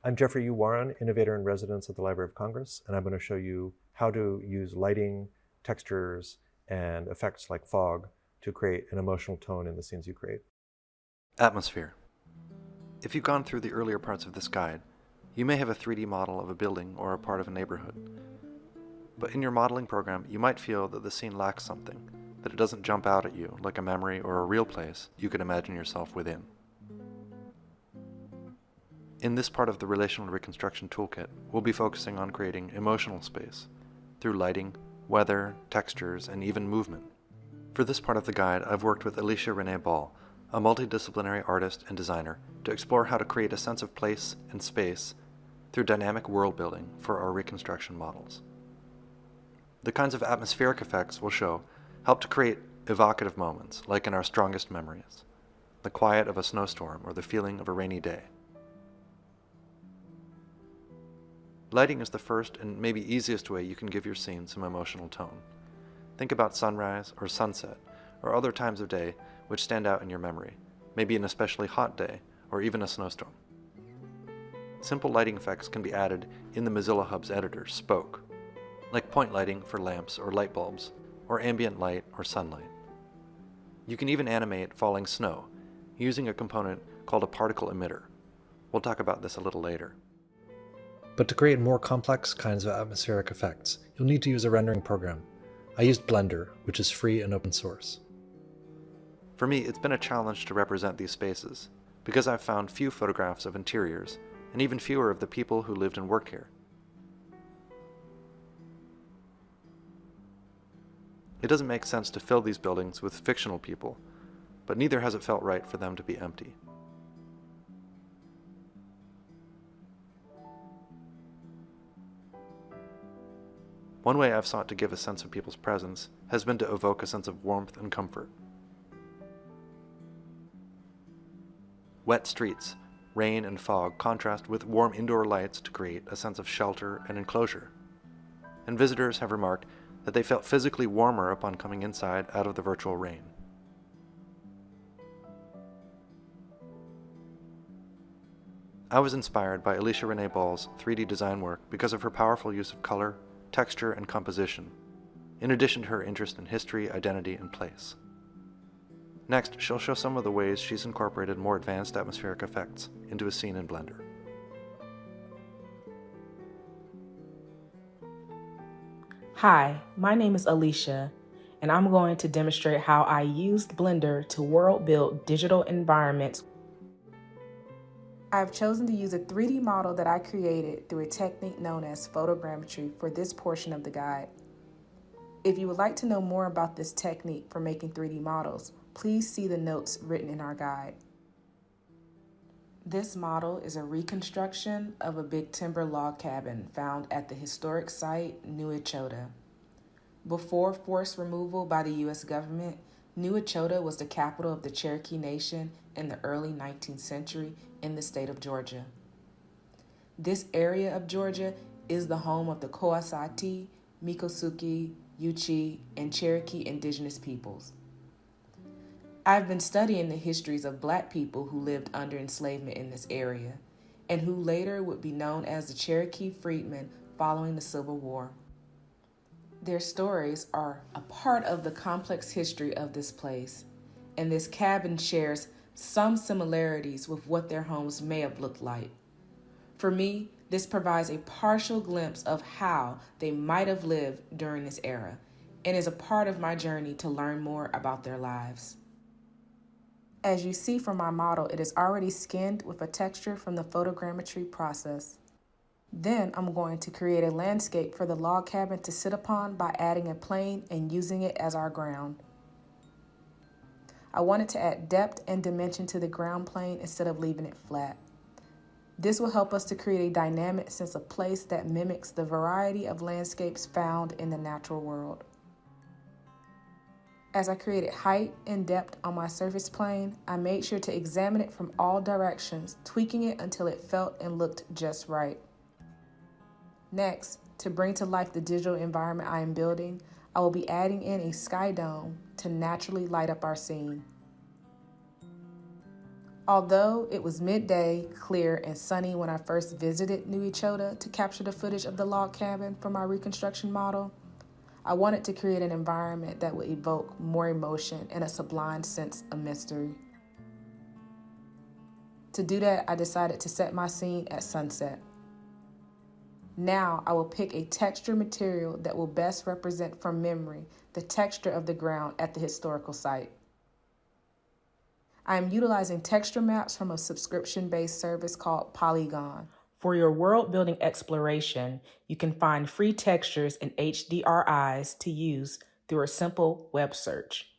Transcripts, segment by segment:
I'm Jeffrey U. Warren, innovator in residence at the Library of Congress, and I'm going to show you how to use lighting, textures, and effects like fog to create an emotional tone in the scenes you create. Atmosphere. If you've gone through the earlier parts of this guide, you may have a 3D model of a building or a part of a neighborhood. But in your modeling program, you might feel that the scene lacks something, that it doesn't jump out at you like a memory or a real place you could imagine yourself within. In this part of the Relational Reconstruction Toolkit, we'll be focusing on creating emotional space through lighting, weather, textures, and even movement. For this part of the guide, I've worked with Alicia Renee Ball, a multidisciplinary artist and designer, to explore how to create a sense of place and space through dynamic world building for our reconstruction models. The kinds of atmospheric effects we'll show help to create evocative moments, like in our strongest memories, the quiet of a snowstorm or the feeling of a rainy day. Lighting is the first and maybe easiest way you can give your scene some emotional tone. Think about sunrise or sunset, or other times of day which stand out in your memory, maybe an especially hot day, or even a snowstorm. Simple lighting effects can be added in the Mozilla Hub's editor, Spoke, like point lighting for lamps or light bulbs, or ambient light or sunlight. You can even animate falling snow, using a component called a particle emitter. We'll talk about this a little later. But to create more complex kinds of atmospheric effects, you'll need to use a rendering program. I used Blender, which is free and open source. For me, it's been a challenge to represent these spaces, because I've found few photographs of interiors, and even fewer of the people who lived and worked here. It doesn't make sense to fill these buildings with fictional people, but neither has it felt right for them to be empty. One way I've sought to give a sense of people's presence has been to evoke a sense of warmth and comfort. Wet streets, rain and fog contrast with warm indoor lights to create a sense of shelter and enclosure. And visitors have remarked that they felt physically warmer upon coming inside out of the virtual rain. I was inspired by Alicia Renee Ball's 3D design work because of her powerful use of color, texture, and composition, in addition to her interest in history, identity, and place. Next, she'll show some of the ways she's incorporated more advanced atmospheric effects into a scene in Blender. Hi, my name is Alicia, and I'm going to demonstrate how I used Blender to world build digital environments. I've chosen to use a 3D model that I created through a technique known as photogrammetry for this portion of the guide. If you would like to know more about this technique for making 3D models, please see the notes written in our guide. This model is a reconstruction of a big timber log cabin found at the historic site New Echota. Before forced removal by the U.S. government, New Echota was the capital of the Cherokee Nation in the early 19th century in the state of Georgia. This area of Georgia is the home of the Coasati, Miccosukee, Yuchi, and Cherokee indigenous peoples. I've been studying the histories of Black people who lived under enslavement in this area, and who later would be known as the Cherokee freedmen following the Civil War. Their stories are a part of the complex history of this place, and this cabin shares some similarities with what their homes may have looked like. For me, this provides a partial glimpse of how they might have lived during this era, and is a part of my journey to learn more about their lives. As you see from my model, it is already skinned with a texture from the photogrammetry process. Then I'm going to create a landscape for the log cabin to sit upon by adding a plane and using it as our ground. I wanted to add depth and dimension to the ground plane instead of leaving it flat. This will help us to create a dynamic sense of place that mimics the variety of landscapes found in the natural world. As I created height and depth on my surface plane, I made sure to examine it from all directions, tweaking it until it felt and looked just right. Next, to bring to life the digital environment I am building, I will be adding in a sky dome to naturally light up our scene. Although it was midday, clear, and sunny when I first visited New Echota to capture the footage of the log cabin for my reconstruction model, I wanted to create an environment that would evoke more emotion and a sublime sense of mystery. To do that, I decided to set my scene at sunset. Now I will pick a texture material that will best represent from memory the texture of the ground at the historical site. I am utilizing texture maps from a subscription-based service called Polygon. For your world-building exploration, you can find free textures and HDRIs to use through a simple web search.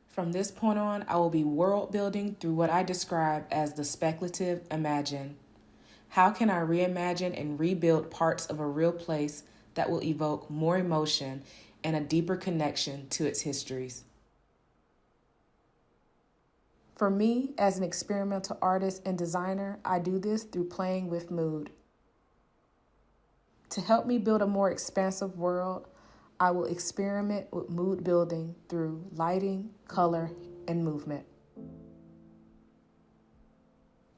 From this point on, I will be world-building through what I describe as the speculative imagine. How can I reimagine and rebuild parts of a real place that will evoke more emotion and a deeper connection to its histories? For me, as an experimental artist and designer, I do this through playing with mood. To help me build a more expansive world, I will experiment with mood building through lighting, color, and movement.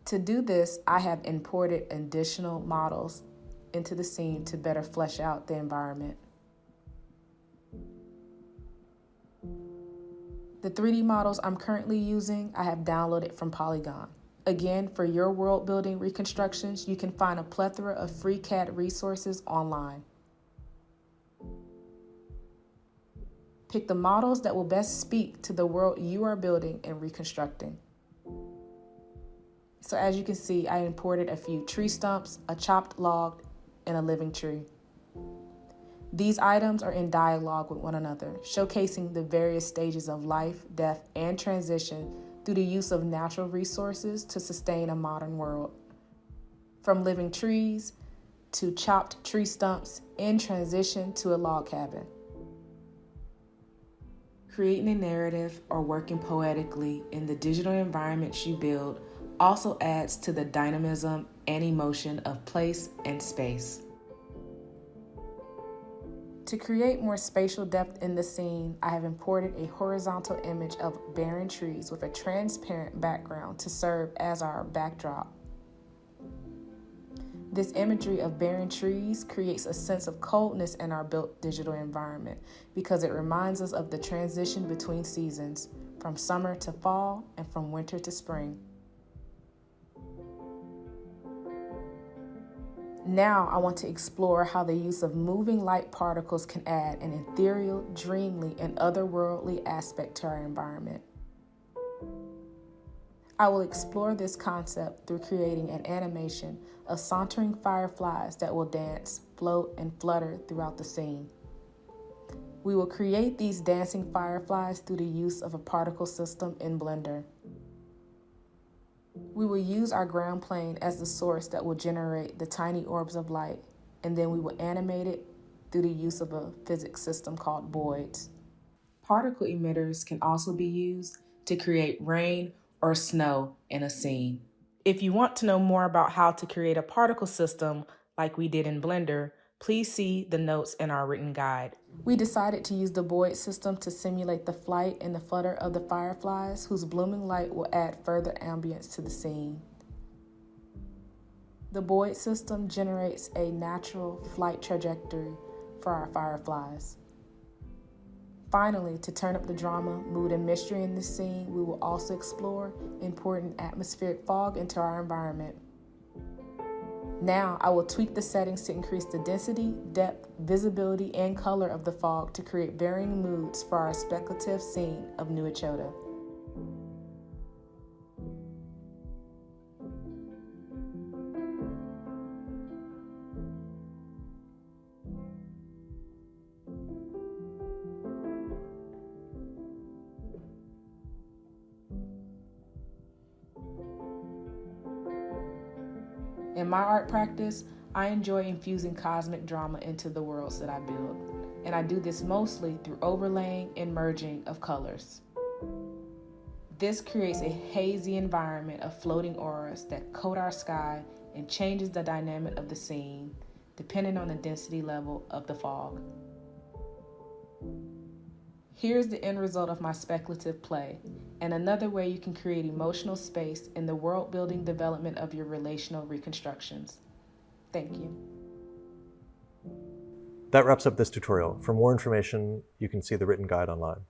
To do this, I have imported additional models into the scene to better flesh out the environment. The 3D models I'm currently using, I have downloaded from Polygon. Again, for your world building reconstructions, you can find a plethora of free CAD resources online. Pick the models that will best speak to the world you are building and reconstructing. So as you can see, I imported a few tree stumps, a chopped log, and a living tree. These items are in dialogue with one another, showcasing the various stages of life, death, and transition through the use of natural resources to sustain a modern world. From living trees to chopped tree stumps in transition to a log cabin. Creating a narrative or working poetically in the digital environments you build also adds to the dynamism and emotion of place and space. To create more spatial depth in the scene, I have imported a horizontal image of barren trees with a transparent background to serve as our backdrop. This imagery of barren trees creates a sense of coldness in our built digital environment because it reminds us of the transition between seasons, from summer to fall and from winter to spring. Now I want to explore how the use of moving light particles can add an ethereal, dreamly, and otherworldly aspect to our environment. I will explore this concept through creating an animation of sauntering fireflies that will dance, float, and flutter throughout the scene. We will create these dancing fireflies through the use of a particle system in Blender. We will use our ground plane as the source that will generate the tiny orbs of light, and then we will animate it through the use of a physics system called voids. Particle emitters can also be used to create rain or snow in a scene. If you want to know more about how to create a particle system like we did in Blender, please see the notes in our written guide. We decided to use the void system to simulate the flight and the flutter of the fireflies, whose blooming light will add further ambience to the scene. The void system generates a natural flight trajectory for our fireflies. Finally, to turn up the drama, mood, and mystery in this scene, we will also explore importing atmospheric fog into our environment. Now, I will tweak the settings to increase the density, depth, visibility, and color of the fog to create varying moods for our speculative scene of New Echota. In my art practice, I enjoy infusing cosmic drama into the worlds that I build, and I do this mostly through overlaying and merging of colors. This creates a hazy environment of floating auras that coat our sky and changes the dynamic of the scene, depending on the density level of the fog. Here's the end result of my speculative play, and another way you can create emotional space in the world-building development of your relational reconstructions. Thank you. That wraps up this tutorial. For more information, you can see the written guide online.